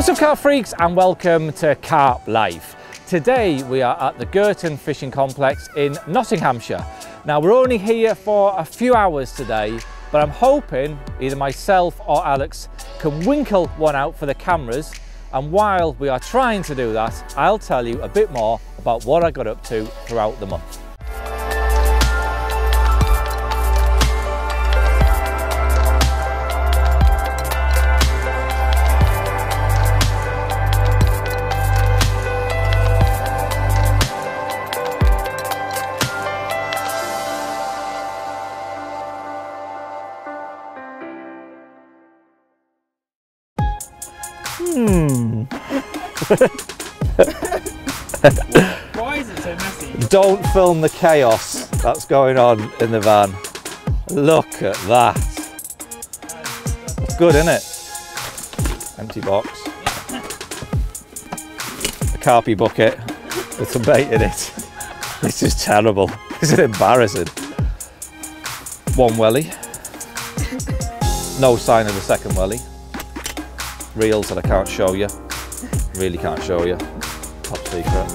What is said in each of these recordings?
What's up, carp freaks, and welcome to Carp Life. Today we are at the Girton Fishing Complex in Nottinghamshire. Now we're only here for a few hours today, but I'm hoping either myself or Alex can winkle one out for the cameras, and while we are trying to do that, I'll tell you a bit more about what I got up to throughout the month. Why is it so messy? Don't film the chaos that's going on in the van. Look at that. It's good, isn't it? Empty box. A carpy bucket with some bait in it. This is terrible. This is embarrassing. One welly. No sign of the second welly. Reels that I can't show you. Really can't show you. Top secret.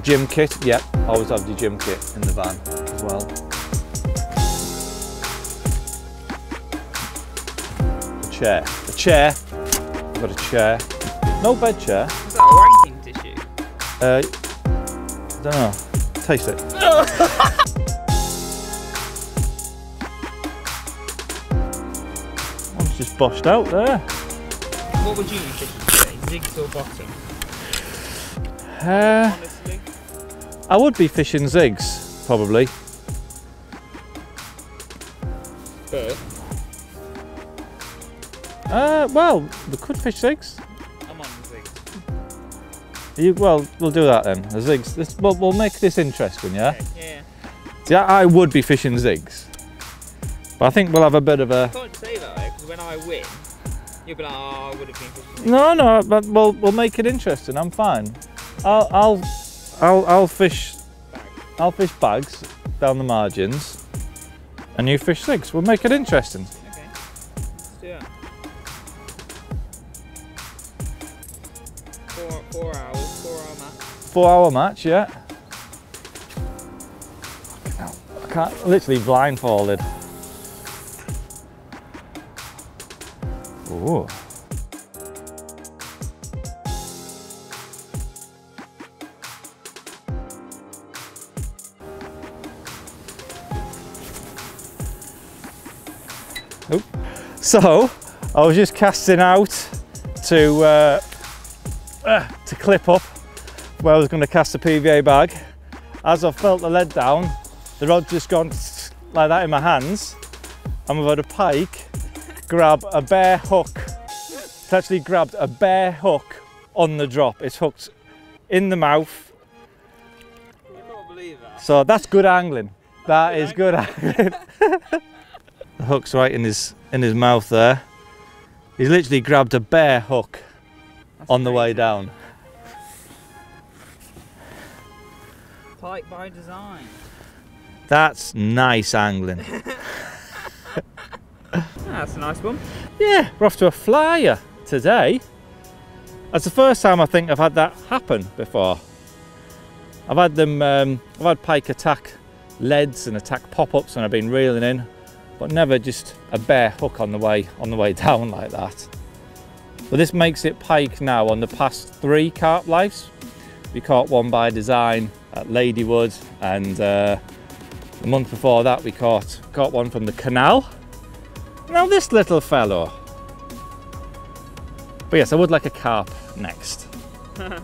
Gym kit, yep, always have the gym kit in the van as well. A chair, I've got a chair. No bed chair. Is that a wanking tissue? I don't know, taste it. One's just boshed out there. What would you be fishing today? Zigs or bottom? Honestly? I would be fishing zigs, probably. But? Well, we could fish zigs. I'm on the zigs. Well, we'll do that then. The zigs. We'll make this interesting, yeah? Okay, yeah. See, I would be fishing zigs, but I think we'll have a bit of a. I can't say that because when I win, you'll be like, oh, I would have been fishing. No, but we'll make it interesting. I'm fine. I'll fish. I'll fish bags down the margins, and you fish zigs. We'll make it interesting. Okay, let's do that. 4 hours, 4 hour match. 4 hour match, yeah. I can't, literally blindfolded. Ooh. So I was just casting out to clip up where I was going to cast the PVA bag. As I felt the lead down, the rod's just gone like that in my hands, and we've had a pike grab a bare hook. It's actually grabbed a bare hook on the drop. It's hooked in the mouth. I can't believe that. So that's good angling. That is good angling. The hook's right in his mouth there. He's literally grabbed a bare hook on the way down. Pike by design. That's nice angling. That's a nice one. Yeah, we're off to a flyer today. That's the first time I think I've had that happen before. I've had them, I've had pike attack leads and attack pop-ups when I've been reeling in, but never just a bare hook on the way down like that. But this makes it pike now on the past 3 Carp Lives. We caught one by design at Ladywood, and the month before that we caught one from the canal. Now this little fellow. But yes, I would like a carp next. I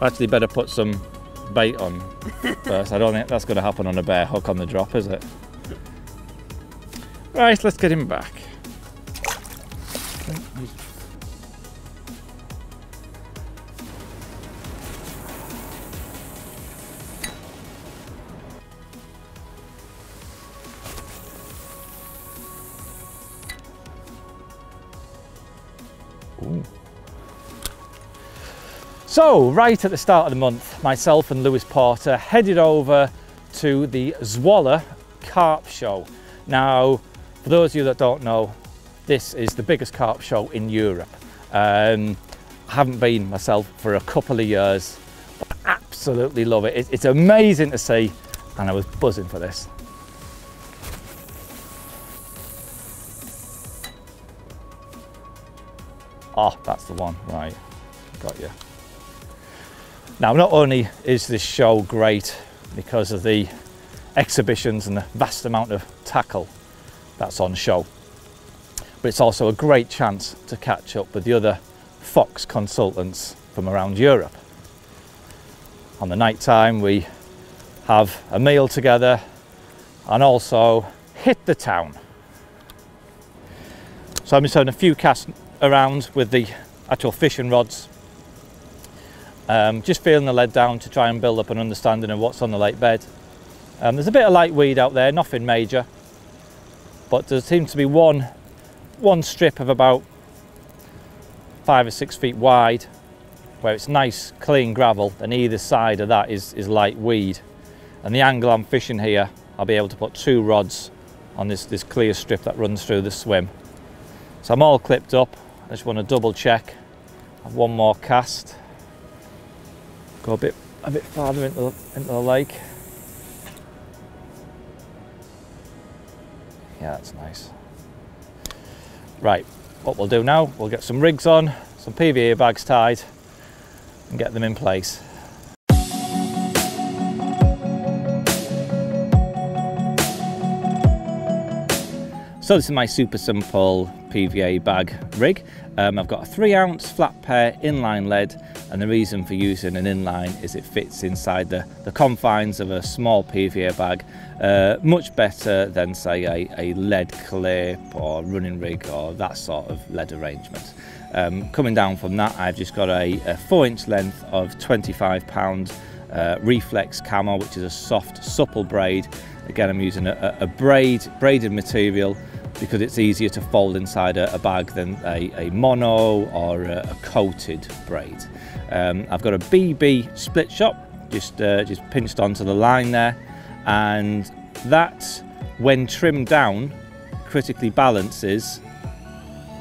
actually better put some bait on first. I don't think that's going to happen on a bare hook on the drop, is it? Right, let's get him back. Ooh. So, right at the start of the month, myself and Lewis Porter headed over to the Zwolle Carp Show. Now, for those of you that don't know, this is the biggest carp show in Europe. I haven't been myself for a couple of years, but I absolutely love it. It's amazing to see, and I was buzzing for this. Oh, that's the one, right, got you. Now, not only is this show great because of the exhibitions and the vast amount of tackle that's on show, but it's also a great chance to catch up with the other fox consultants from around Europe. On the night time, we have a meal together and also hit the town. So I'm just having a few casts around with the actual fishing rods, just feeling the lead down to try and build up an understanding of what's on the lake bed. There's a bit of light weed out there, nothing major, but there seems to be one strip of about 5 or 6 feet wide where it's nice clean gravel, and either side of that is light weed. And the angle I'm fishing here, I'll be able to put 2 rods on this clear strip that runs through the swim. So I'm all clipped up. I just want to double check. Have one more cast. Go a bit farther into the lake. Yeah, that's nice. Right, what we'll do now, we'll get some rigs on, some PVA bags tied, and get them in place. So this is my super simple PVA bag rig. I've got a 3-ounce flat pair inline lead, and the reason for using an inline is it fits inside the confines of a small PVA bag much better than, say, a lead clip or running rig or that sort of lead arrangement. Coming down from that, I've just got a 4-inch length of 25-pound reflex camo, which is a soft, supple braid. Again, I'm using a braided material because it's easier to fold inside a bag than a mono or a coated braid. I've got a BB split shot just pinched onto the line there, and that, when trimmed down, critically balances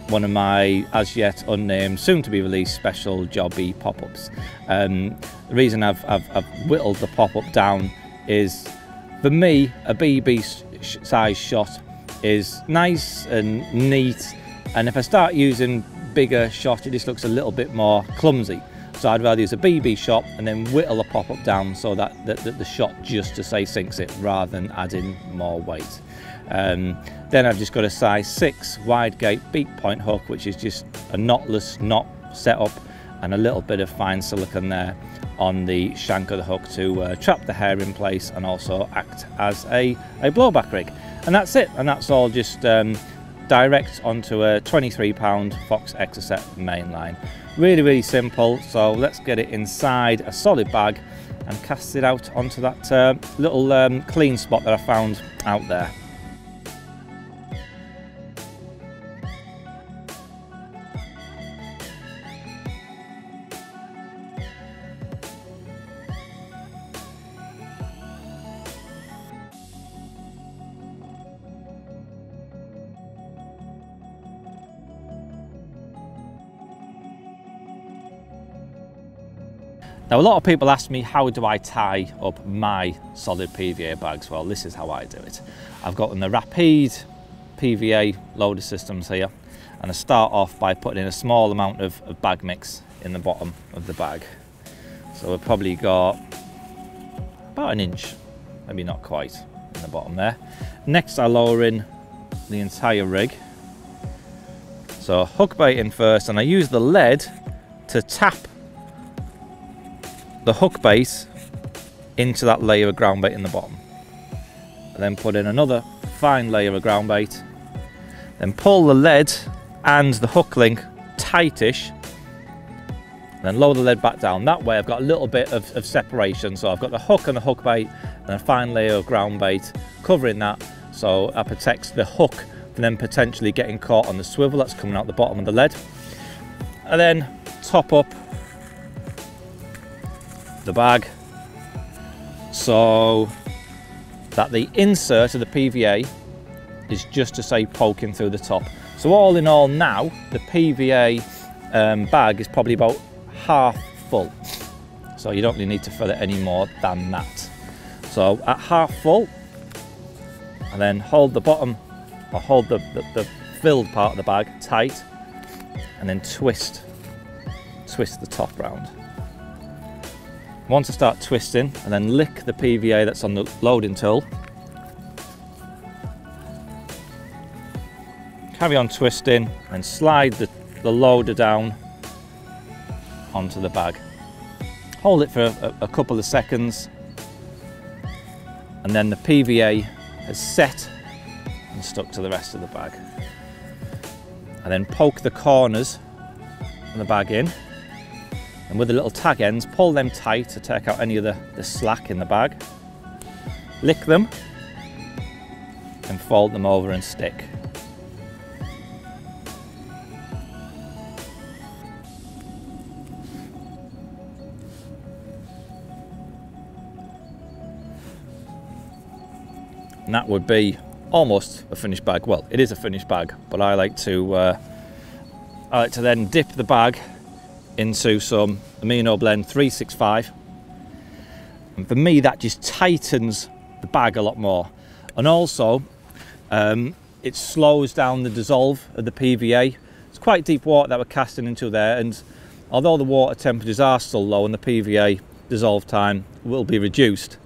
one of my as yet unnamed, soon to be released special jobby pop-ups. The reason I've whittled the pop-up down is, for me, a BB size shot is nice and neat, and if I start using bigger shot, it just looks a little bit more clumsy. So I'd rather use a BB shot and then whittle a pop-up down so that the shot just to say sinks it rather than adding more weight. Then I've just got a size 6 wide gate beak point hook, which is just a knotless knot setup, and a little bit of fine silicone there on the shank of the hook to trap the hair in place and also act as a blowback rig. And that's it, and that's all just direct onto a 23-pound Fox Exocet mainline. Really simple. So let's get it inside a solid bag and cast it out onto that little clean spot that I found out there. Now, a lot of people ask me, how do I tie up my solid PVA bags? Well, this is how I do it. I've got the Rapide PVA loader systems here, and I start off by putting in a small amount of bag mix in the bottom of the bag. So we've probably got about 1 inch, maybe not quite, in the bottom there. Next, I lower in the entire rig. So hook bait in first, and I use the lead to tap the hook bait into that layer of ground bait in the bottom, and then put in another fine layer of ground bait, then pull the lead and the hook link tightish, and then lower the lead back down. That way I've got a little bit of separation, so I've got the hook and the hook bait and a fine layer of ground bait covering that, so that protects the hook from then potentially getting caught on the swivel that's coming out the bottom of the lead. And then top up the bag so that the insert of the PVA is just to say poking through the top. So all in all now, the PVA bag is probably about half full. So you don't really need to fill it any more than that. So at half full, and then hold the bottom, or hold the filled part of the bag tight, and then twist the top round. Once I start twisting, and then lick the PVA that's on the loading tool. Carry on twisting and slide the loader down onto the bag. Hold it for a couple of seconds, and then the PVA has set and stuck to the rest of the bag. And then poke the corners of the bag in, and with the little tag ends, pull them tight to take out any of the slack in the bag. Lick them and fold them over and stick. And that would be almost a finished bag. Well, it is a finished bag, but I like to then dip the bag into some Amino Blend 365, and for me that just tightens the bag a lot more, and also it slows down the dissolve of the PVA. It's quite deep water that we're casting into there, and although the water temperatures are still low and the PVA dissolve time will be reduced,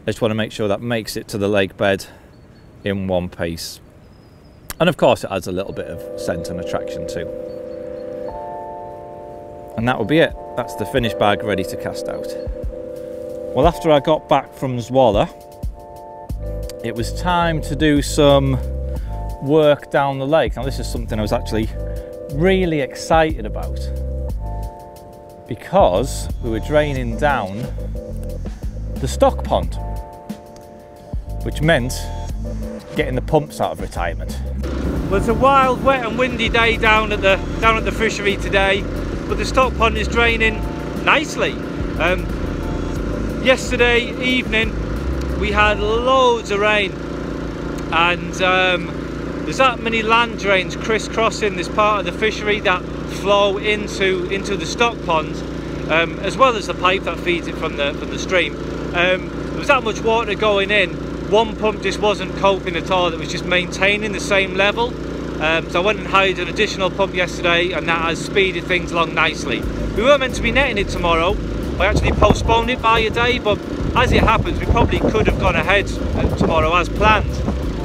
I just want to make sure that makes it to the lake bed in one piece. And of course it adds a little bit of scent and attraction too. And that will be it. That's the finished bag ready to cast out. Well, after I got back from Zwolle, it was time to do some work down the lake. Now this is something I was actually really excited about, because we were draining down the stock pond, which meant getting the pumps out of retirement. Well, it's a wild, wet and windy day down at the fishery today, but the stock pond is draining nicely. Yesterday evening we had loads of rain, and there's that many land drains crisscrossing this part of the fishery that flow into the stock pond, as well as the pipe that feeds it from the stream. There was that much water going in, one pump just wasn't coping at all. It was just maintaining the same level. So I went and hired an additional pump yesterday, and that has speeded things along nicely. We were meant to be netting it tomorrow. I actually postponed it by a day, but as it happens we probably could have gone ahead tomorrow as planned.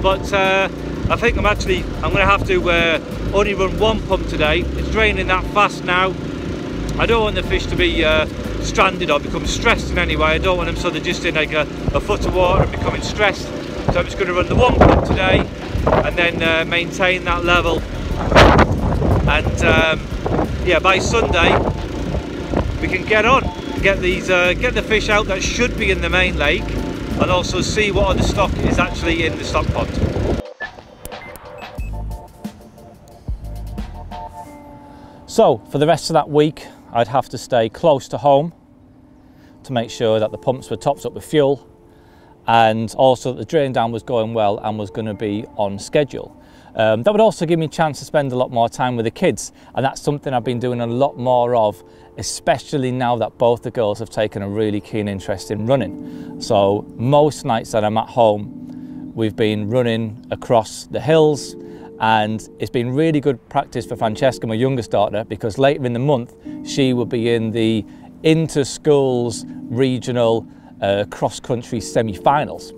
But I think I'm going to have to only run one pump today. It's draining that fast now. I don't want the fish to be stranded or become stressed in any way. I don't want them sort of just in like a foot of water and becoming stressed. So I'm just going to run the one pump today and then maintain that level. And yeah, by Sunday we can get on, get the fish out that should be in the main lake, and also see what other stock is actually in the stock pond. So for the rest of that week I'd have to stay close to home to make sure that the pumps were topped up with fuel, and also that the drain down was going well and was going to be on schedule. That would also give me a chance to spend a lot more time with the kids, and that's something I've been doing a lot more of, especially now that both the girls have taken a really keen interest in running. So most nights that I'm at home, we've been running across the hills, and it's been really good practice for Francesca, my youngest daughter, because later in the month she will be in the inter-schools regional cross-country semi-finals.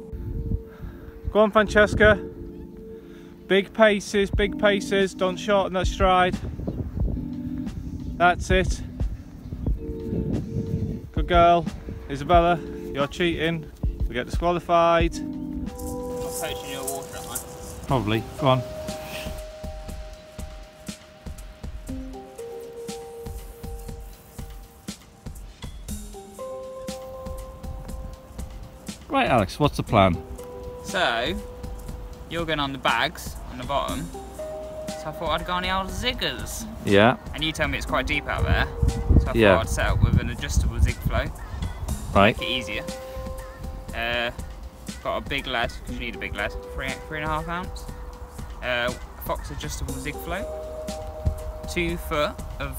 Go on, Francesca. Big paces, don't shorten that stride. That's it. Good girl. Isabella, you're cheating. We get disqualified. I'm poaching your water, am I? Probably. Go on. Right, Alex, what's the plan? So, you're going on the bags on the bottom, so I thought I'd go on the old ziggers. Yeah. And you tell me it's quite deep out there, so I thought I'd set up with an adjustable zig flow. Right. Make it easier. Got a big lead, because you need a big lead, 3.5 ounce. Fox adjustable zig float, 2 foot of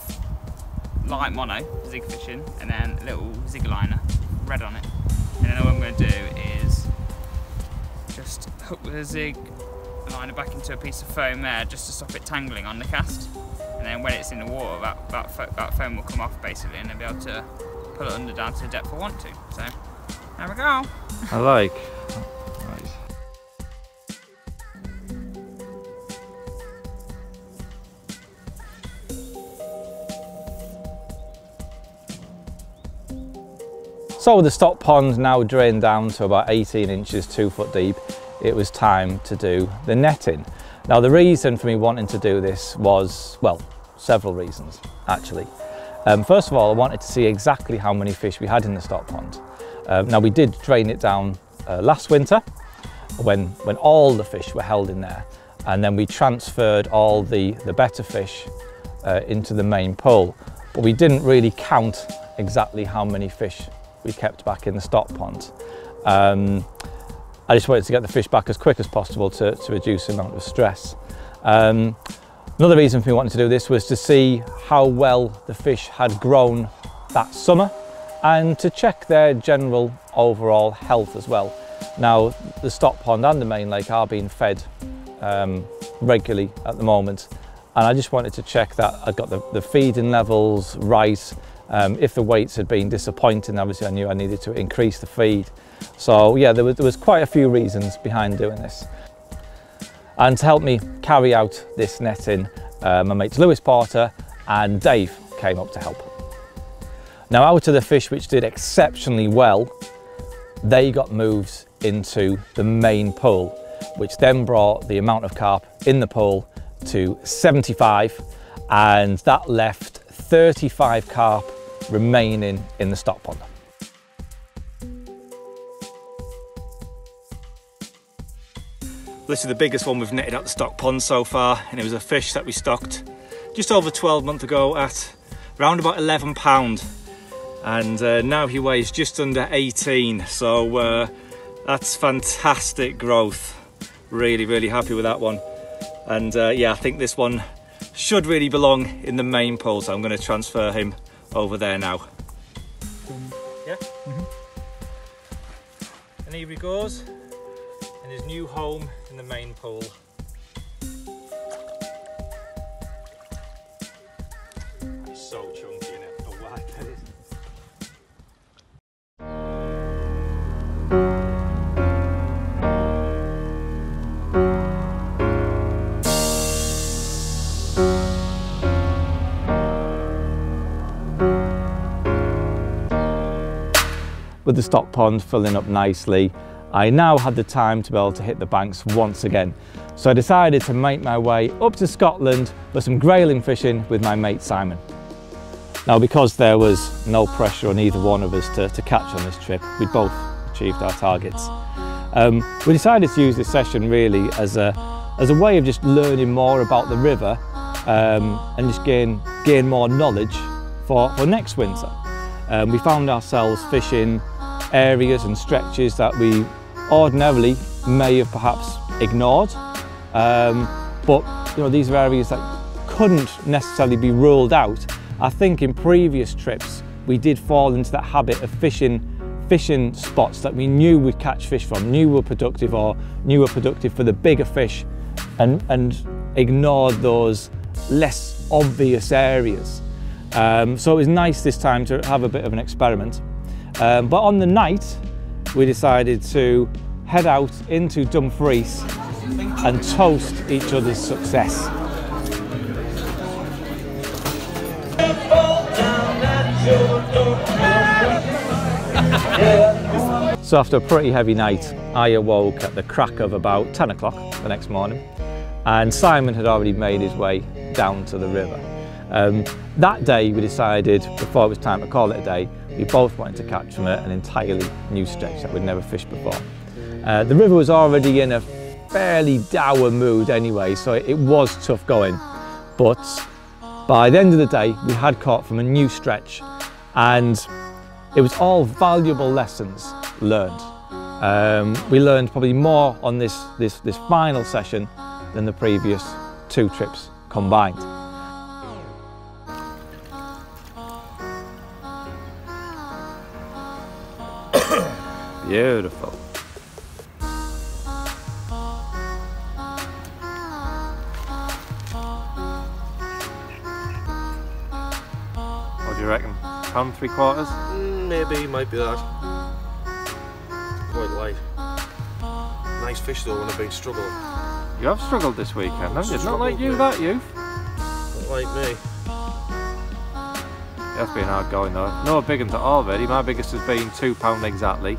light mono zig fishing, and then a little zig liner, red on it. And then what I'm going to do is just hook the zig liner back into a piece of foam there, just to stop it tangling on the cast. And then when it's in the water, that foam will come off basically, and I'll be able to pull it under down to the depth I want to. So there we go. I like. Nice. So with the stock pond now drained down to about 18 inches, 2 foot deep, it was time to do the netting. Now the reason for me wanting to do this was, well, several reasons actually. First of all, I wanted to see exactly how many fish we had in the stock pond. Now we did drain it down last winter when all the fish were held in there, and then we transferred all the better fish into the main pool, but we didn't really count exactly how many fish we kept back in the stock pond. I just wanted to get the fish back as quick as possible to reduce the amount of stress. Another reason for me wanting to do this was to see how well the fish had grown that summer and to check their general overall health as well. Now the stock pond and the main lake are being fed regularly at the moment, and I just wanted to check that I got the feeding levels right. If the weights had been disappointing, obviously I knew I needed to increase the feed. So yeah, there was quite a few reasons behind doing this. And to help me carry out this netting, my mates Lewis Porter and Dave came up to help. Now out of the fish which did exceptionally well, they got moved into the main pool, which then brought the amount of carp in the pool to 75, and that left 35 carp remaining in the stock pond. This is the biggest one we've netted out the stock pond so far, and it was a fish that we stocked just over 12 months ago at around about 11 £, and now he weighs just under 18, so that's fantastic growth. Really happy with that one. And yeah, I think this one should really belong in the main pool, so I'm going to transfer him over there now. Yeah? And here he goes in his new home in the main pool. He's so chunky, isn't it? Oh wow, that is. With the stock pond filling up nicely, I now had the time to be able to hit the banks once again. So I decided to make my way up to Scotland for some grayling fishing with my mate Simon. Now, because there was no pressure on either one of us to catch on this trip, we both achieved our targets. We decided to use this session really as a way of just learning more about the river and just gain more knowledge for next winter. We found ourselves fishing areas and stretches that we ordinarily may have perhaps ignored, but you know, these are areas that couldn't necessarily be ruled out. I think in previous trips we did fall into that habit of fishing spots that we knew we'd catch fish from, knew were productive or knew were productive for the bigger fish, and ignored those less obvious areas. So it was nice this time to have a bit of an experiment. But on the night, we decided to head out into Dumfries and toast each other's success. So after a pretty heavy night, I awoke at the crack of about 10 o'clock the next morning, and Simon had already made his way down to the river. That day we decided, before it was time to call it a day, we both wanted to catch from an entirely new stretch that we'd never fished before. The river was already in a fairly dour mood anyway, so it was tough going, but by the end of the day we had caught from a new stretch, and it was all valuable lessons learned. We learned probably more on this final session than the previous 2 trips combined. Beautiful. What do you reckon? £1.75? Maybe, might be that. Quite light. Nice fish though when I've been struggling. You have struggled this weekend, haven't you? Not like you, that youth. Not like me. That's been hard going though. No big ones at all really. My biggest has been £2 exactly.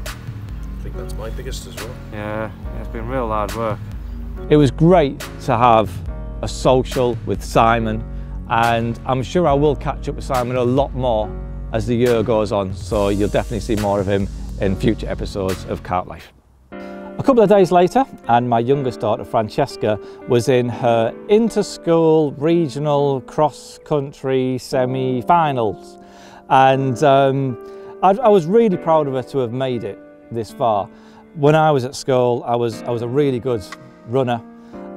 I think that's my biggest as well. Yeah, it's been real hard work. It was great to have a social with Simon, and I'm sure I will catch up with Simon a lot more as the year goes on, so you'll definitely see more of him in future episodes of Carp Life. A couple of days later, and my youngest daughter Francesca was in her inter-school regional cross-country semi-finals, and I was really proud of her to have made it this far. When I was at school, I was a really good runner,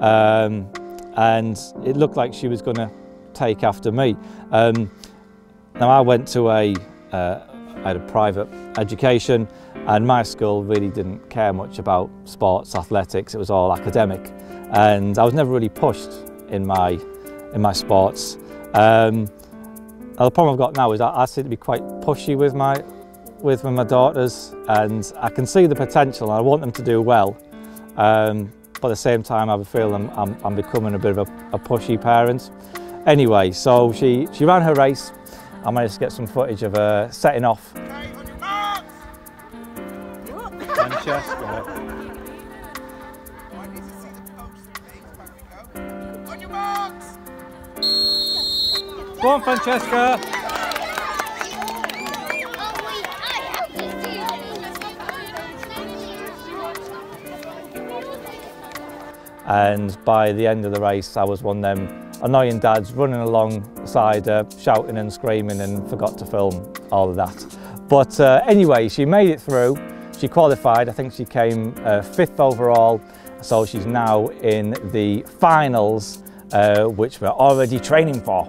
and it looked like she was going to take after me. Now I went to I had a private education, and my school really didn't care much about sports, athletics. It was all academic, and I was never really pushed in my sports. Now the problem I've got now is I seem to be quite pushy with my daughters, and I can see the potential and I want them to do well, but at the same time I have a feeling I'm becoming a bit of a pushy parent. Anyway, so she ran her race. I managed to get some footage of her setting off. Francesca. Go on, Francesca. And by the end of the race, I was one of them annoying dads running alongside her, shouting and screaming, and forgot to film all of that. But anyway, she made it through. She qualified. I think she came 5th overall. So she's now in the finals, which we're already training for.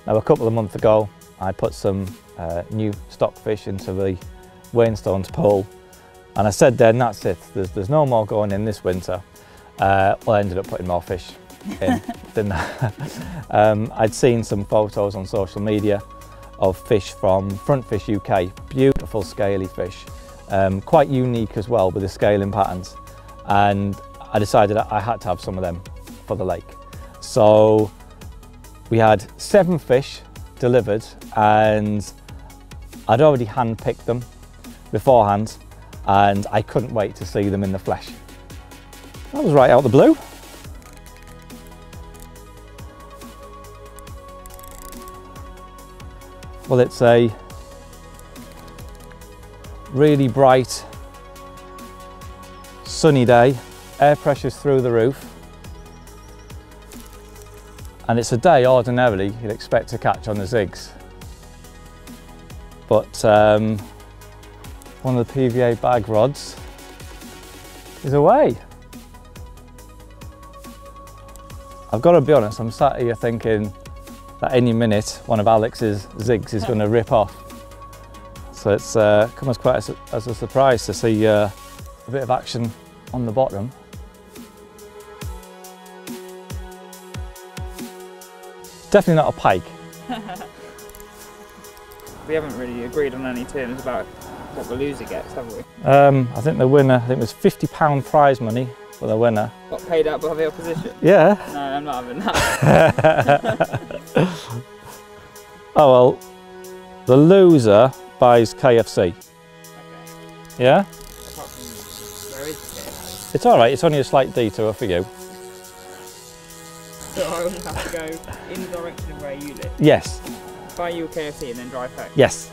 Now, a couple of months ago, I put some new stockfish into the Wainstones Pool, and I said then, that's it, there's no more going in this winter. Well, I ended up putting more fish in, didn't I? I'd seen some photos on social media of fish from Front Fish UK, beautiful scaly fish, quite unique as well with the scaling patterns, and I decided I had to have some of them for the lake. So we had 7 fish delivered, and I'd already hand-picked them beforehand, and I couldn't wait to see them in the flesh. That was right out the blue. Well, it's a really bright, sunny day, air pressure's through the roof. And it's a day ordinarily you'd expect to catch on the zigs. But one of the PVA bag rods is away. I've got to be honest, I'm sat here thinking that any minute one of Alex's zigs is going to rip off. So it's come as quite as a surprise to see a bit of action on the bottom. Definitely not a pike. We haven't really agreed on any terms about what the loser gets, have we? I think the winner, I think it was £50 prize money for the winner. Got paid out by the opposition? Yeah. No, I'm not having that. Oh well, the loser buys KFC. Okay. Yeah? Apart from, where is KFC? It's alright, it's only a slight detour for you. So I only have to go in the direction of where you live? Yes. Buy you a KFC and then drive home? Yes.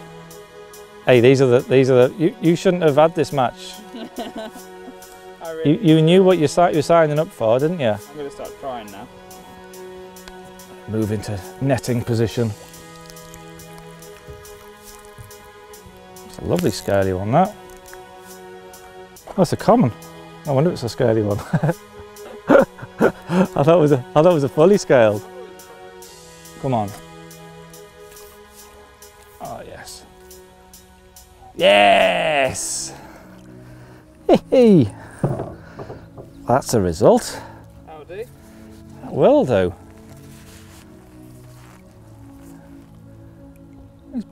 Hey, these are the you shouldn't have had this match. You knew what you were signing up for, didn't you? I'm going to start trying now. Move into netting position. It's a lovely scaly one, that. Oh, it's a common. No wonder it's a scaly one. I thought it was a fully scaled. Come on. Oh yes. Yes! Hey! That's a result. That'll do. That will do. He's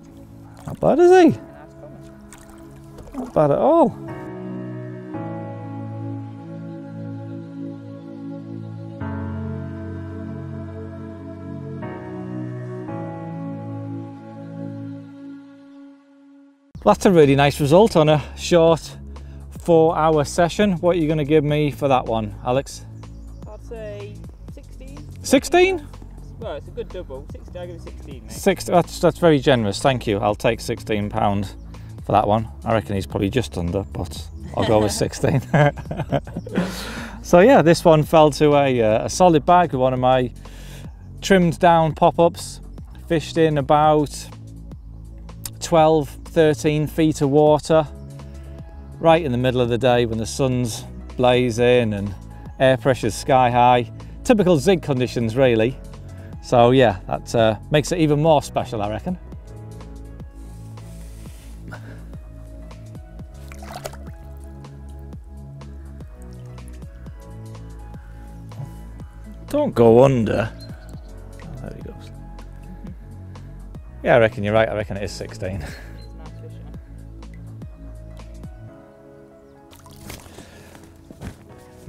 not bad, is he? Not bad at all. That's a really nice result on a short 4-hour session. What are you going to give me for that one, Alex? I'd say 16. 16? Well, it's a good double. 16, I'll give it 16, mate. That's very generous, thank you. I'll take £16 for that one. I reckon he's probably just under, but I'll go with 16. So yeah, this one fell to a solid bag with one of my trimmed down pop-ups. Fished in about 12-13 feet of water, right in the middle of the day when the sun's blazing and air pressure's sky high. Typical zig conditions, really. So yeah, that makes it even more special, I reckon. Don't go under. Oh, there he goes. Yeah, I reckon you're right. I reckon it is 16.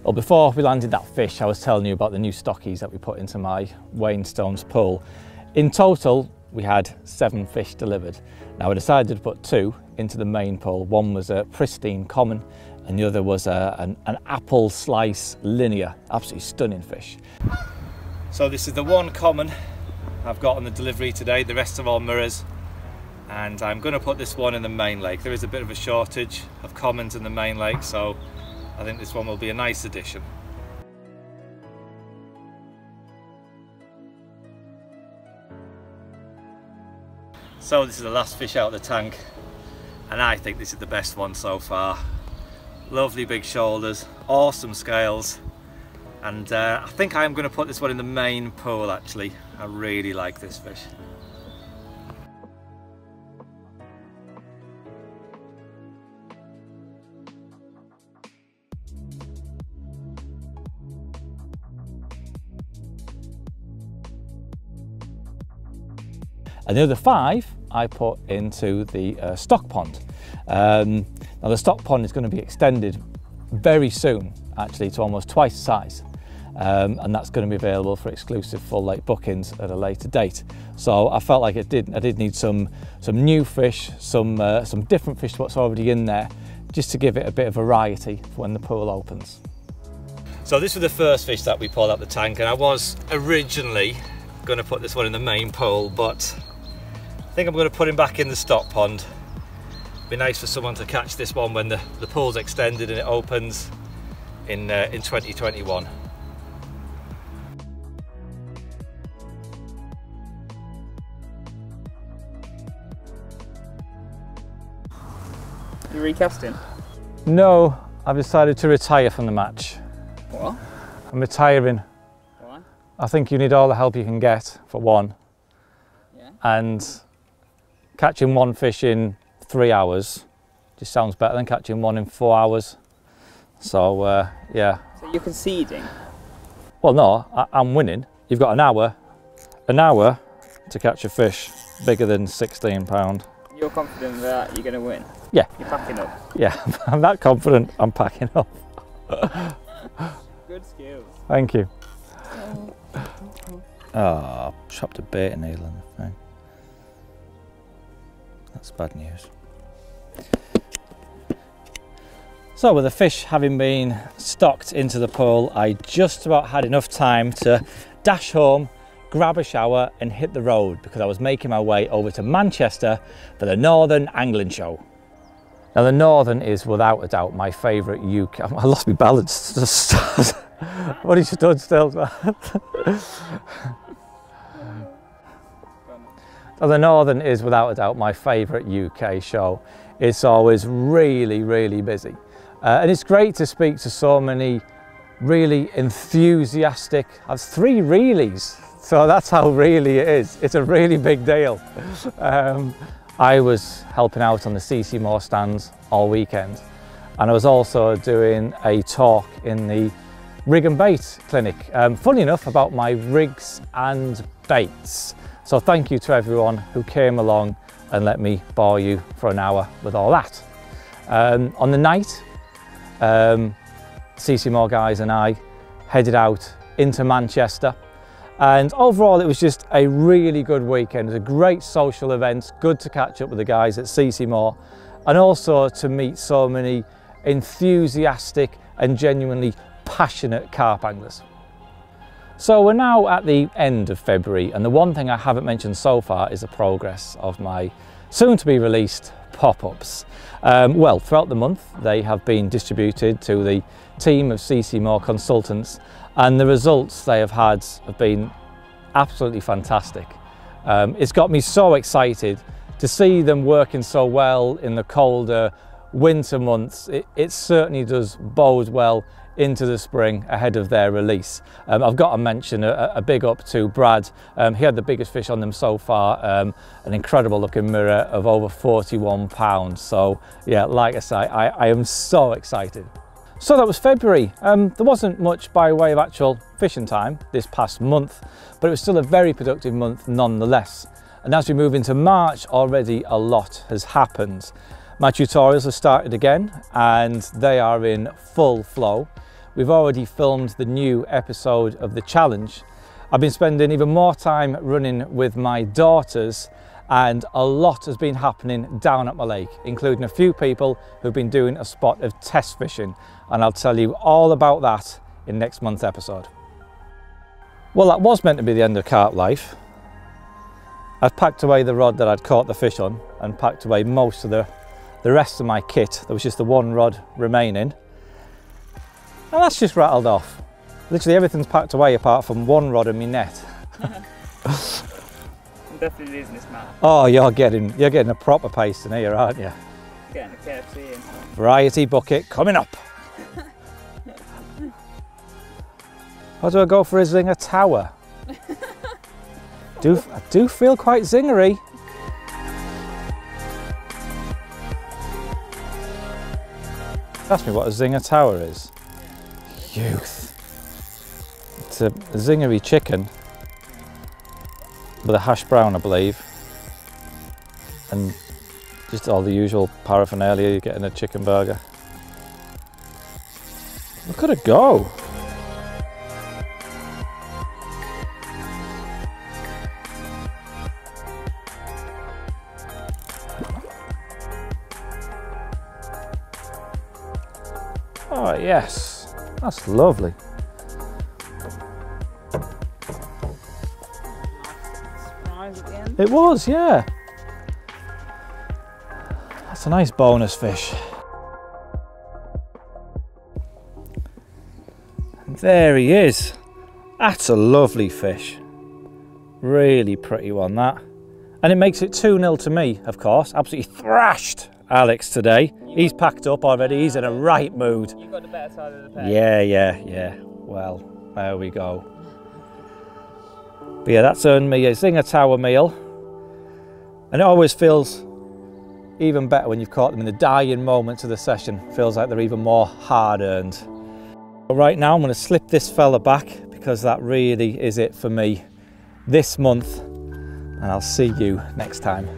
Well, before we landed that fish, I was telling you about the new stockies that we put into my Wainstones pool. In total, we had 7 fish delivered. Now, I decided to put 2 into the main pool. One was a pristine common, and the other was an apple slice linear. Absolutely stunning fish. So this is the one common I've got on the delivery today. The rest are all mirrors. And I'm going to put this one in the main lake. There is a bit of a shortage of commons in the main lake, so I think this one will be a nice addition. So this is the last fish out of the tank, and I think this is the best one so far. Lovely big shoulders, awesome scales, and I think I'm going to put this one in the main pool actually. I really like this fish. And the other 5 I put into the stock pond. Now the stock pond is going to be extended very soon, actually, to almost twice the size. And that's going to be available for exclusive full lake bookings at a later date. So I felt like I did need some new fish, some different fish to what's already in there, just to give it a bit of variety for when the pool opens. So this was the first fish that we pulled out the tank, and I was originally going to put this one in the main pool, but I think I'm going to put him back in the stock pond. Be nice for someone to catch this one when the pool's extended and it opens in 2021. You recasting? No, I've decided to retire from the match. What? I'm retiring. Why? I think you need all the help you can get, for one. Yeah. And catching one fish in 3 hours just sounds better than catching one in 4 hours. So yeah. So you're conceding? Well, no, I'm winning. You've got an hour to catch a fish bigger than £16. You're confident that you're going to win? Yeah. You're packing up? Yeah, I'm that confident I'm packing up. Good skills. Thank you. Oh, chopped a bait needle in the thing. That's bad news. So with the fish having been stocked into the pool, I just about had enough time to dash home, grab a shower and hit the road, because I was making my way over to Manchester for the Northern Angling Show. Now the Northern is without a doubt my favourite UK. I lost my balance. What have you done still? Now the Northern is without a doubt my favourite UK show. It's always really, really busy. And it's great to speak to so many really enthusiastic. I have 3 reelies, so that's how really it is. It's a really big deal. I was helping out on the CC Moore stands all weekend, and I was also doing a talk in the rig and bait clinic, funny enough, about my rigs and baits. So thank you to everyone who came along and let me bore you for an hour with all that. On the night, CC Moore guys and I headed out into Manchester, and overall it was just a really good weekend. It was a great social event, good to catch up with the guys at CC Moore, and also to meet so many enthusiastic and genuinely passionate carp anglers. So we're now at the end of February, and the one thing I haven't mentioned so far is the progress of my soon to be released pop-ups. Well, throughout the month they have been distributed to the team of CC Moore consultants, and the results they have been absolutely fantastic. It's got me so excited to see them working so well in the colder winter months. It certainly does bode well into the spring ahead of their release. I've got to mention a big up to Brad. He had the biggest fish on them so far, an incredible looking mirror of over 41 pounds. So yeah, like I say, I am so excited. So that was February. There wasn't much by way of actual fishing time this past month, but it was still a very productive month nonetheless. And as we move into March, already a lot has happened. My tutorials have started again, and they are in full flow. We've already filmed the new episode of the challenge. I've been spending even more time running with my daughters, and a lot has been happening down at my lake, including a few people who've been doing a spot of test fishing, and I'll tell you all about that in next month's episode. Well, that was meant to be the end of Carp Life. I've packed away the rod that I'd caught the fish on, and packed away most of the rest of my kit. There was just the one rod remaining, and that's just rattled off. Literally everything's packed away apart from one rod and my net. I'm definitely losing this map. Oh, you're getting a proper pace in here, aren't you? Getting a KFC in. Variety bucket coming up. Or do I go for a zinger tower? I do feel quite zingery. Ask me what a zinger tower is. Youth. It's a zingery chicken with a hash brown, I believe, and just all the usual paraphernalia you get in a chicken burger. Look at it go. Oh yes, that's lovely. Surprise at the end. It was, yeah. That's a nice bonus fish. And there he is. That's a lovely fish. Really pretty one, that. And it makes it 2-0 to me, of course. Absolutely thrashed Alex today. He's packed up already. He's in a right mood. You've got the better side of the pair. Yeah. Well, there we go. But yeah, that's earned me a zinger tower meal. And it always feels even better when you've caught them in the dying moments of the session. Feels like they're even more hard-earned. But right now I'm going to slip this fella back, because that really is it for me this month. And I'll see you next time.